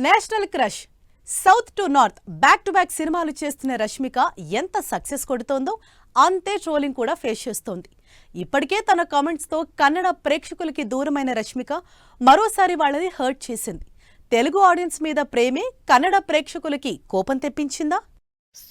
National crush south to north back to back సినిమాలు చేస్తున్న రష్మిక ఎంత సక్సెస్ కొడుతోందో అంతే ట్రోలింగ్ కూడా ఫేస్ చేస్తోంది. ఇప్పటికే తన కామెంట్స్ తో కన్నడ ప్రేక్షకులకి దూరమైన రష్మిక మరోసారి వాళ్ళని హర్ట్ చేసింది. తెలుగు ఆడియన్స్ మీద ప్రేమే కన్నడ ప్రేక్షకులకి కోపం తెప్పించిందా?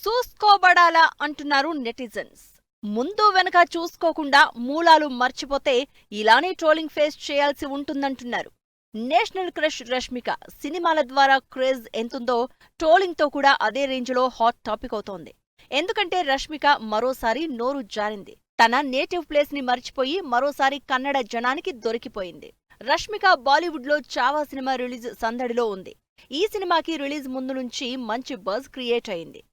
చూసుకోబడాలా అంటున్నారు నెటిజన్స్. ముందు వెనక చూసుకోకుండా మూలాలు మర్చిపోతే ఇలానే ట్రోలింగ్ ఫేస్ చేయాల్సి ఉంటుందంటున్నారు. నేషనల్ క్రష్ రష్మిక సినిమాల ద్వారా క్రేజ్ ఎంతుందో ట్రోలింగ్ తో కూడా అదే రేంజ్ లో హాట్ టాపిక్ అవుతోంది. ఎందుకంటే రష్మిక మరోసారి నోరు జారింది. తన నేటివ్ ప్లేస్ ని మర్చిపోయి మరోసారి కన్నడ జనానికి దొరికిపోయింది. రష్మిక బాలీవుడ్ లో చావా సినిమా రిలీజ్ సందడిలో ఉంది. ఈ సినిమాకి రిలీజ్ ముందు నుంచి మంచి బజ్ క్రియేట్ అయింది.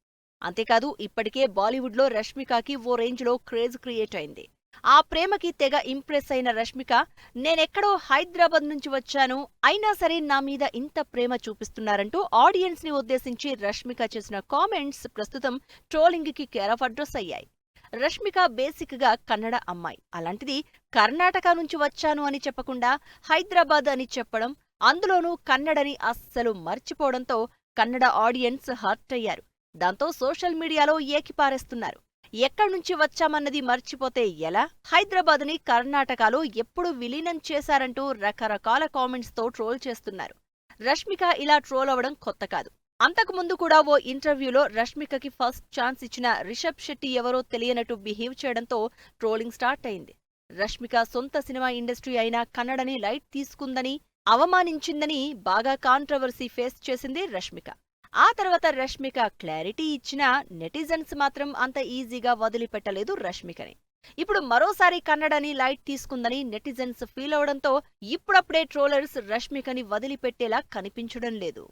అంతేకాదు ఇప్పటికే బాలీవుడ్ లో రష్మికకి ఓ రేంజ్ లో క్రేజ్ క్రియేట్ అయింది. ఆ ప్రేమకి తెగ ఇంప్రెస్ అయిన రష్మిక, నేనెక్కడో హైదరాబాద్ నుంచి వచ్చాను, అయినా సరే నా మీద ఇంత ప్రేమ చూపిస్తున్నారంటూ ఆడియన్స్ ని ఉద్దేశించి రష్మిక చేసిన కామెంట్స్ ప్రస్తుతం ట్రోలింగ్ కి కేర్ ఆఫ్ అడ్రస్ అయ్యాయి. రష్మిక బేసిక్ గా కన్నడ అమ్మాయి, అలాంటిది కర్ణాటక నుంచి వచ్చాను అని చెప్పకుండా హైదరాబాద్ అని చెప్పడం, అందులోనూ కన్నడని అస్సలు మర్చిపోవడంతో కన్నడ ఆడియన్స్ హర్ట్ అయ్యారు. దాంతో సోషల్ మీడియాలో ఏకిపారేస్తున్నారు. ఎక్కడ్నుంచి వచ్చామన్నది మర్చిపోతే ఎలా, హైదరాబాద్ ని కర్ణాటకలో ఎప్పుడు విలీనం చేశారంటూ రకరకాల కామెంట్స్ తో ట్రోల్ చేస్తున్నారు. రష్మిక ఇలా ట్రోల్ అవడం కొత్త కాదు. అంతకుముందు కూడా ఓ ఇంటర్వ్యూలో రష్మికకి ఫస్ట్ ఛాన్స్ ఇచ్చిన రిషబ్ శెట్టి ఎవరో తెలియనట్టు బిహేవ్ చేయడంతో ట్రోలింగ్ స్టార్ట్ అయింది. రష్మిక సొంత సినిమా ఇండస్ట్రీ అయిన కన్నడని లైట్ తీసుకుందని, అవమానించిందని బాగా కాంట్రవర్సీ ఫేస్ చేసింది రష్మిక. ఆ తర్వాత రష్మిక క్లారిటీ ఇచ్చినా నెటిజన్స్ మాత్రం అంత ఈజీగా వదిలిపెట్టలేదు రష్మికని. ఇప్పుడు మరోసారి కన్నడని లైట్ తీసుకుందని నెటిజన్స్ ఫీల్ అవడంతో ఇప్పుడప్పుడే ట్రోలర్స్ రష్మికని వదిలిపెట్టేలా కనిపించడం లేదు.